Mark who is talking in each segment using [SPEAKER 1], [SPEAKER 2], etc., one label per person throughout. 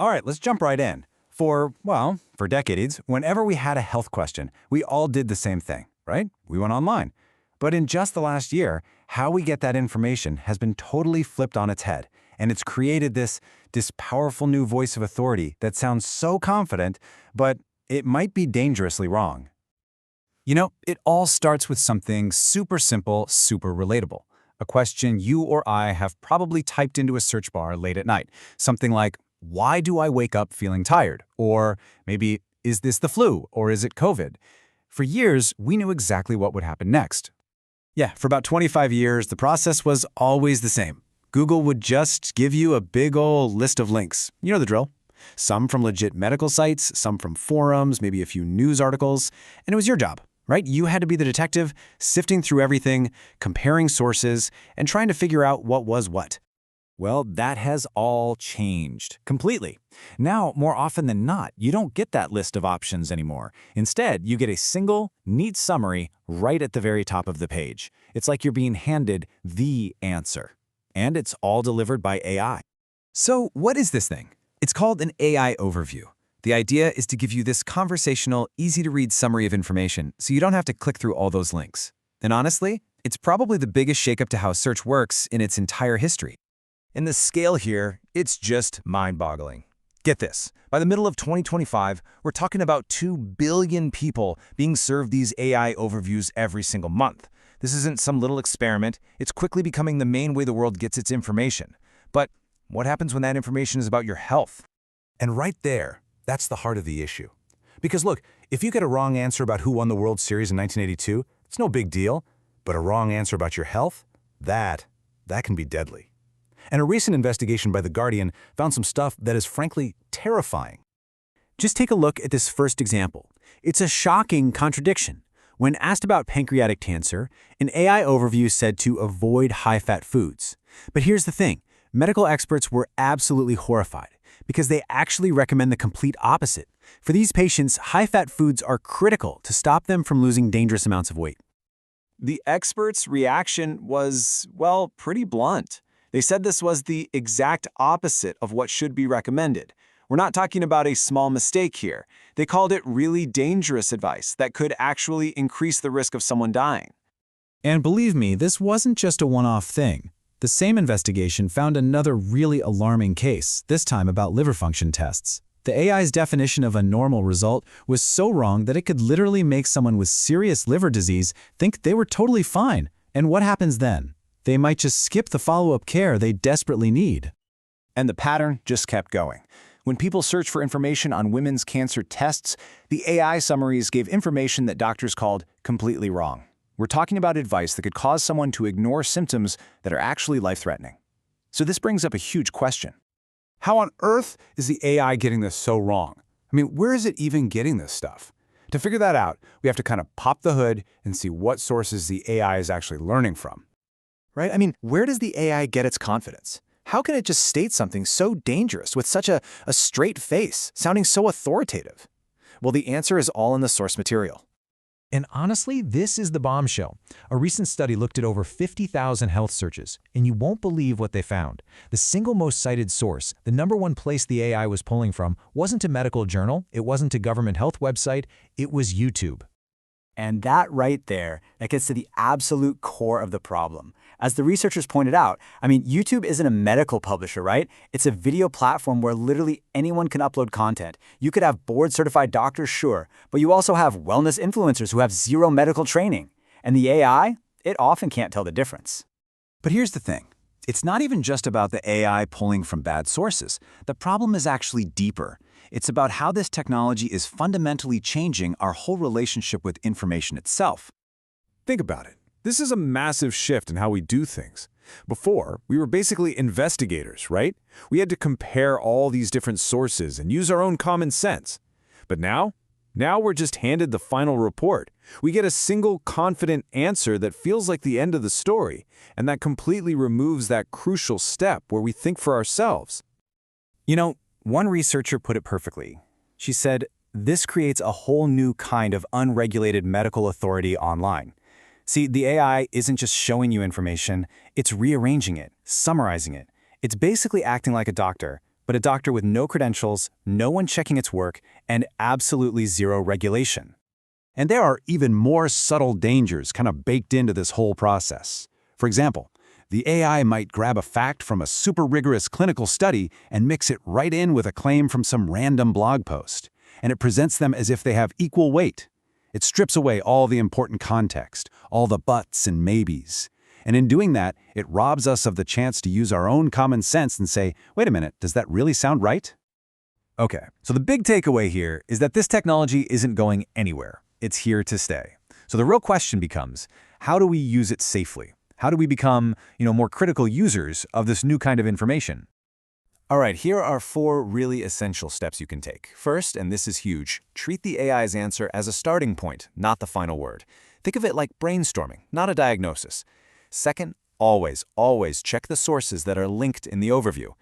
[SPEAKER 1] All right, let's jump right in. For decades, whenever we had a health question, we all did the same thing, right? We went online. But in just the last year, how we get that information has been totally flipped on its head, and it's created this powerful new voice of authority that sounds so confident, but it might be dangerously wrong.
[SPEAKER 2] You know, it all starts with something super simple, super relatable. A question you or I have probably typed into a search bar late at night. Something like, why do I wake up feeling tired? Or maybe, is this the flu? Or is it COVID? For years, we knew exactly what would happen next. Yeah, for about 25 years, the process was always the same. Google would just give you a big ol' list of links. You know the drill. Some from legit medical sites, some from forums, maybe a few news articles, and it was your job. Right? You had to be the detective, sifting through everything, comparing sources, and trying to figure out what was what.
[SPEAKER 1] Well, that has all changed completely. Now, more often than not, you don't get that list of options anymore. Instead, you get a single, neat summary right at the very top of the page. It's like you're being handed the answer. And it's all delivered by AI.
[SPEAKER 2] So what is this thing? It's called an AI overview. The idea is to give you this conversational, easy-to-read summary of information so you don't have to click through all those links. And honestly, it's probably the biggest shakeup to how search works in its entire history.
[SPEAKER 3] And the scale here, it's just mind-boggling. Get this, by the middle of 2025, we're talking about 2 billion people being served these AI overviews every single month. This isn't some little experiment, it's quickly becoming the main way the world gets its information. But what happens when that information is about your health?
[SPEAKER 4] And right there, that's the heart of the issue. Because look, if you get a wrong answer about who won the World Series in 1982, it's no big deal. But a wrong answer about your health, that can be deadly. And a recent investigation by The Guardian found some stuff that is frankly terrifying.
[SPEAKER 2] Just take a look at this first example. It's a shocking contradiction. When asked about pancreatic cancer, an AI overview said to avoid high-fat foods. But here's the thing. Medical experts were absolutely horrified because they actually recommend the complete opposite. For these patients, high-fat foods are critical to stop them from losing dangerous amounts of weight.
[SPEAKER 3] The experts' reaction was, well, pretty blunt. They said this was the exact opposite of what should be recommended. We're not talking about a small mistake here. They called it really dangerous advice that could actually increase the risk of someone dying.
[SPEAKER 2] And believe me, this wasn't just a one-off thing. The same investigation found another really alarming case, this time about liver function tests. The AI's definition of a normal result was so wrong that it could literally make someone with serious liver disease think they were totally fine. And what happens then? They might just skip the follow-up care they desperately need.
[SPEAKER 3] And the pattern just kept going. When people search for information on women's cancer tests, the AI summaries gave information that doctors called completely wrong. We're talking about advice that could cause someone to ignore symptoms that are actually life-threatening. So this brings up a huge question.
[SPEAKER 4] How on earth is the AI getting this so wrong? I mean, where is it even getting this stuff? To figure that out, we have to kind of pop the hood and see what sources the AI is actually learning from.
[SPEAKER 3] Right? I mean, where does the AI get its confidence? How can it just state something so dangerous with such a straight face, sounding so authoritative? Well, the answer is all in the source material.
[SPEAKER 5] And honestly, this is the bombshell. A recent study looked at over 50,000 health searches, and you won't believe what they found. The single most cited source, the #1 place the AI was pulling from, wasn't a medical journal, it wasn't a government health website, it was YouTube.
[SPEAKER 6] And that right there, that gets to the absolute core of the problem. As the researchers pointed out, YouTube isn't a medical publisher, right? It's a video platform where literally anyone can upload content. You could have board-certified doctors, sure, but you also have wellness influencers who have zero medical training. And the AI, it often can't tell the difference.
[SPEAKER 2] But here's the thing. It's not even just about the AI pulling from bad sources. The problem is actually deeper. It's about how this technology is fundamentally changing our whole relationship with information itself.
[SPEAKER 4] Think about it. This is a massive shift in how we do things. Before, we were basically investigators, right? We had to compare all these different sources and use our own common sense. But now we're just handed the final report. We get a single confident answer that feels like the end of the story, and that completely removes that crucial step where we think for ourselves.
[SPEAKER 2] You know, one researcher put it perfectly. She said, this creates a whole new kind of unregulated medical authority online. See, the AI isn't just showing you information, it's rearranging it, summarizing it. It's basically acting like a doctor, but a doctor with no credentials, no one checking its work, and absolutely zero regulation.
[SPEAKER 4] And there are even more subtle dangers kind of baked into this whole process. For example, the AI might grab a fact from a super rigorous clinical study and mix it right in with a claim from some random blog post, and it presents them as if they have equal weight. It strips away all the important context, all the buts and maybes. And in doing that, it robs us of the chance to use our own common sense and say, wait a minute, does that really sound right?
[SPEAKER 2] Okay, so the big takeaway here is that this technology isn't going anywhere. It's here to stay. So the real question becomes, how do we use it safely? How do we become, more critical users of this new kind of information? All right, here are 4 really essential steps you can take. First, and this is huge, treat the AI's answer as a starting point, not the final word. Think of it like brainstorming, not a diagnosis. Second, always check the sources that are linked in the overview.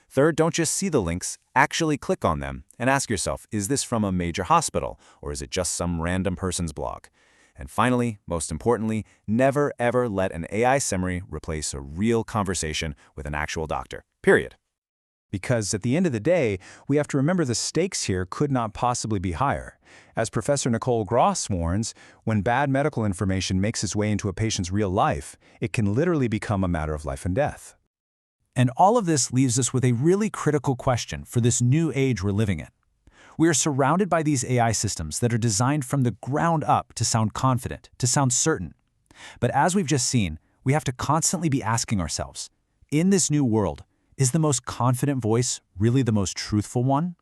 [SPEAKER 2] Third, don't just see the links, actually click on them and ask yourself, is this from a major hospital or is it just some random person's blog? And finally, most importantly, never ever let an AI summary replace a real conversation with an actual doctor, period. Because at the end of the day, we have to remember the stakes here could not possibly be higher. As Professor Nicole Gross warns, when bad medical information makes its way into a patient's real life, it can literally become a matter of life and death. And all of this leaves us with a really critical question for this new age we're living in. We are surrounded by these AI systems that are designed from the ground up to sound confident, to sound certain. But as we've just seen, we have to constantly be asking ourselves, in this new world, is the most confident voice really the most truthful one?